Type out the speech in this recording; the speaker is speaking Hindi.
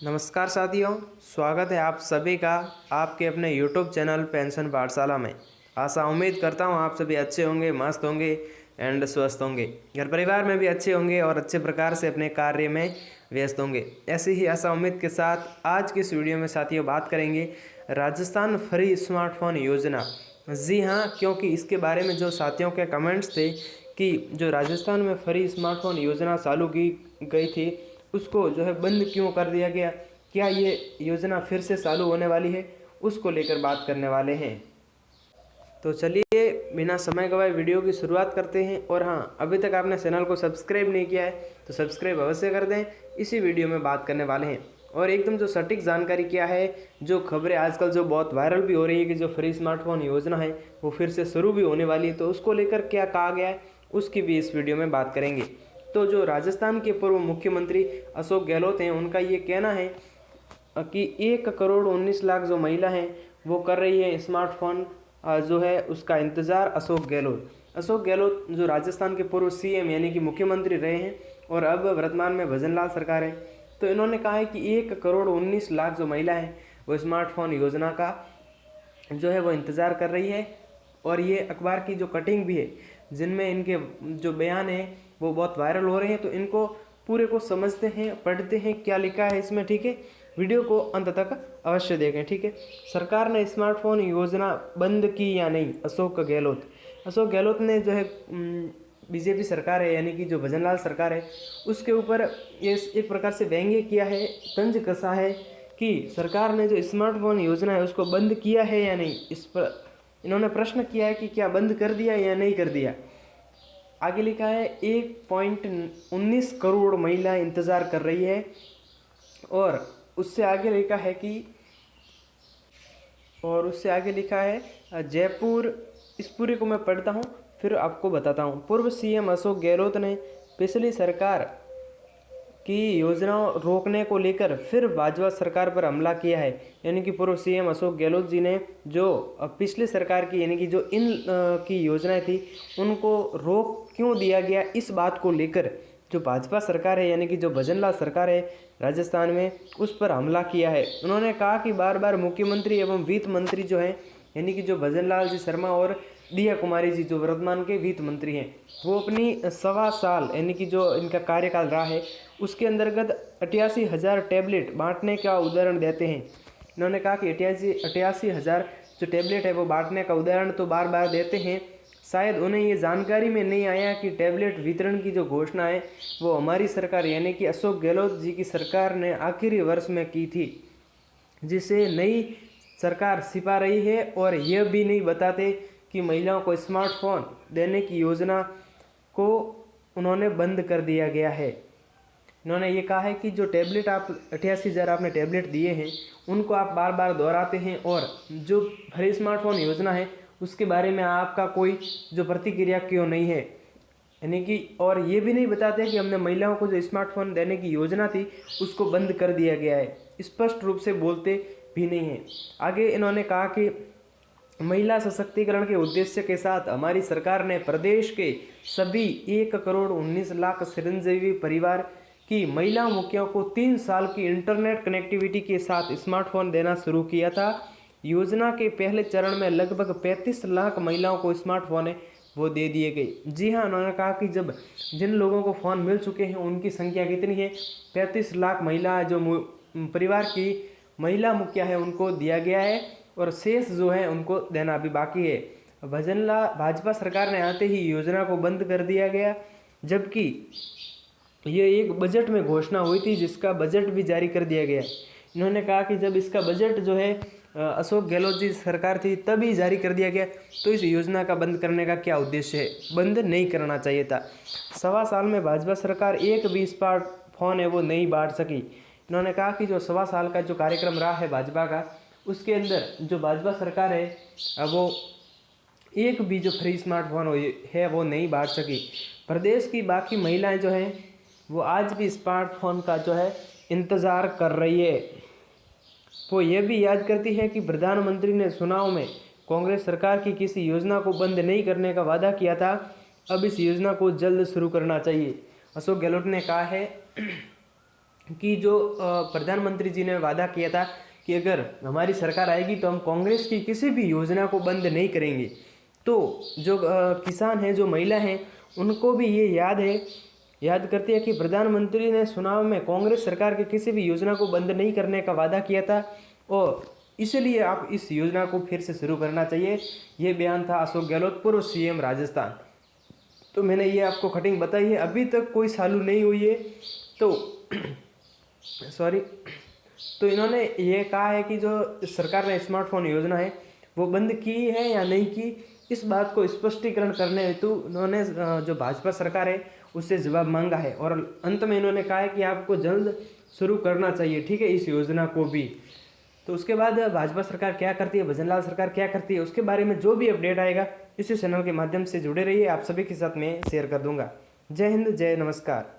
नमस्कार साथियों, स्वागत है आप सभी का आपके अपने YouTube चैनल पेंशन पाठशाला में। आशा उम्मीद करता हूँ आप सभी अच्छे होंगे, मस्त होंगे एंड स्वस्थ होंगे। घर परिवार में भी अच्छे होंगे और अच्छे प्रकार से अपने कार्य में व्यस्त होंगे। ऐसी ही आशा उम्मीद के साथ आज की इस वीडियो में साथियों बात करेंगे राजस्थान फ्री स्मार्टफोन योजना। जी हाँ, क्योंकि इसके बारे में जो साथियों के कमेंट्स थे कि जो राजस्थान में फ्री स्मार्टफोन योजना चालू की गई थी उसको जो है बंद क्यों कर दिया गया, क्या ये योजना फिर से चालू होने वाली है, उसको लेकर बात करने वाले हैं। तो चलिए बिना समय गवाए वीडियो की शुरुआत करते हैं। और हाँ, अभी तक आपने चैनल को सब्सक्राइब नहीं किया है तो सब्सक्राइब अवश्य कर दें। इसी वीडियो में बात करने वाले हैं और एकदम जो सटीक जानकारी क्या है, जो खबरें आजकल जो बहुत वायरल भी हो रही है कि जो फ्री स्मार्टफोन योजना है वो फिर से शुरू भी होने वाली है, तो उसको लेकर क्या कहा गया है उसकी भी इस वीडियो में बात करेंगे। तो जो राजस्थान के पूर्व मुख्यमंत्री अशोक गहलोत हैं, उनका ये कहना है कि 1,19,00,000 जो महिला हैं वो कर रही है स्मार्टफोन जो है उसका इंतज़ार। अशोक गहलोत जो राजस्थान के पूर्व सीएम यानी कि मुख्यमंत्री रहे हैं और अब वर्तमान में भजनलाल सरकार है, तो इन्होंने कहा है कि 1,19,00,000 जो महिला हैं वो स्मार्टफोन योजना का जो है वो इंतज़ार कर रही है। और ये अखबार की जो कटिंग भी है जिनमें इनके जो बयान हैं वो बहुत वायरल हो रहे हैं, तो इनको पूरे को समझते हैं, पढ़ते हैं क्या लिखा है इसमें। ठीक है, वीडियो को अंत तक अवश्य देखें। ठीक है, सरकार ने स्मार्टफोन योजना बंद की या नहीं, अशोक गहलोत ने जो है बीजेपी सरकार है यानी कि जो भजनलाल सरकार है उसके ऊपर ये एक प्रकार से व्यंग्य किया है, तंज कसा है कि सरकार ने जो स्मार्टफोन योजना है उसको बंद किया है या नहीं। इस पर इन्होंने प्रश्न किया है कि क्या बंद कर दिया या नहीं कर दिया। आगे लिखा है 1.19 करोड़ महिला इंतज़ार कर रही है। और उससे आगे लिखा है जयपुर। इस पूरे को मैं पढ़ता हूँ फिर आपको बताता हूँ। पूर्व सीएम अशोक गहलोत ने पिछली सरकार की योजनाओं रोकने को लेकर फिर भाजपा सरकार पर हमला किया है। यानी कि पूर्व सीएम अशोक गहलोत जी ने जो पिछली सरकार की यानी कि जो की योजनाएं थी उनको रोक क्यों दिया गया, इस बात को लेकर जो भाजपा सरकार है यानी कि जो भजनलाल सरकार है राजस्थान में उस पर हमला किया है। उन्होंने कहा कि बार बार मुख्यमंत्री एवं वित्त मंत्री जो हैं यानी कि जो भजनलाल जी शर्मा और दिया कुमारी जी जो वर्तमान के वित्त मंत्री हैं, वो अपनी 1.25 साल यानी कि जो इनका कार्यकाल रहा है उसके अंतर्गत 88,000 टैबलेट बांटने का उदाहरण देते हैं। इन्होंने कहा कि 88,000 जो टैबलेट है वो बांटने का उदाहरण तो बार बार देते हैं, शायद उन्हें ये जानकारी में नहीं आया कि टैबलेट वितरण की जो घोषणा है वो हमारी सरकार यानी कि अशोक गहलोत जी की सरकार ने आखिरी वर्ष में की थी, जिसे नई सरकार छिपा रही है। और यह भी नहीं बताते कि महिलाओं को स्मार्टफोन देने की योजना को उन्होंने बंद कर दिया गया है। इन्होंने ये कहा है कि जो टैबलेट आप 88,000 आपने टैबलेट दिए हैं उनको आप बार बार दोहराते हैं और जो फ्री स्मार्टफोन योजना है उसके बारे में आपका कोई जो प्रतिक्रिया क्यों नहीं है, यानी कि और ये भी नहीं बताते कि हमने महिलाओं को जो स्मार्टफोन देने की योजना थी उसको बंद कर दिया गया है, स्पष्ट रूप से बोलते भी नहीं है। आगे इन्होंने कहा कि महिला सशक्तिकरण के उद्देश्य के साथ हमारी सरकार ने प्रदेश के सभी 1,19,00,000 चिरंजीवी परिवार की महिला मुखियाओं को 3 साल की इंटरनेट कनेक्टिविटी के साथ स्मार्टफोन देना शुरू किया था। योजना के पहले चरण में लगभग 35 लाख महिलाओं को स्मार्टफोन है वो दे दिए गए। जी हाँ, उन्होंने कहा कि जब जिन लोगों को फ़ोन मिल चुके हैं उनकी संख्या कितनी है, 35 लाख महिला जो परिवार की महिला मुखिया है उनको दिया गया है और शेष जो है उनको देना अभी बाकी है। भाजपा सरकार ने आते ही योजना को बंद कर दिया गया, जबकि ये एक बजट में घोषणा हुई थी जिसका बजट भी जारी कर दिया गया। इन्होंने कहा कि जब इसका बजट जो है अशोक गहलोत जी सरकार थी तभी जारी कर दिया गया, तो इस योजना का बंद करने का क्या उद्देश्य है, बंद नहीं करना चाहिए था। 1.25 साल में भाजपा सरकार एक भी स्मार्टफोन है वो नहीं बांट सकी। इन्होंने कहा कि जो 1.25 साल का जो कार्यक्रम रहा है भाजपा का उसके अंदर जो भाजपा सरकार है वो एक भी जो फ्री स्मार्टफोन है वो नहीं बांट सकी। प्रदेश की बाकी महिलाएं जो हैं वो आज भी स्मार्टफोन का जो है इंतज़ार कर रही है। वो ये भी याद करती है कि प्रधानमंत्री ने चुनाव में कांग्रेस सरकार की किसी योजना को बंद नहीं करने का वादा किया था, अब इस योजना को जल्द शुरू करना चाहिए। अशोक गहलोत ने कहा है कि जो प्रधानमंत्री जी ने वादा किया था कि अगर हमारी सरकार आएगी तो हम कांग्रेस की किसी भी योजना को बंद नहीं करेंगे। तो जो किसान हैं, जो महिला हैं, उनको भी ये याद करती है कि प्रधानमंत्री ने चुनाव में कांग्रेस सरकार की किसी भी योजना को बंद नहीं करने का वादा किया था और इसलिए आप इस योजना को फिर से शुरू करना चाहिए। ये बयान था अशोक गहलोत, पूर्व सीएम राजस्थान। तो मैंने ये आपको कटिंग बताई है, अभी तक कोई चालू नहीं हुई है। तो सॉरी, तो इन्होंने ये कहा है कि जो सरकार ने स्मार्टफोन योजना है वो बंद की है या नहीं की, इस बात को स्पष्टीकरण करने हेतु उन्होंने जो भाजपा सरकार है उससे जवाब मांगा है और अंत में इन्होंने कहा है कि आपको जल्द शुरू करना चाहिए, ठीक है, इस योजना को भी। तो उसके बाद भाजपा सरकार क्या करती है, भजनलाल सरकार क्या करती है, उसके बारे में जो भी अपडेट आएगा इसी चैनल के माध्यम से जुड़े रहिए, आप सभी के साथ मैं शेयर कर दूंगा। जय हिंद, जय नमस्कार।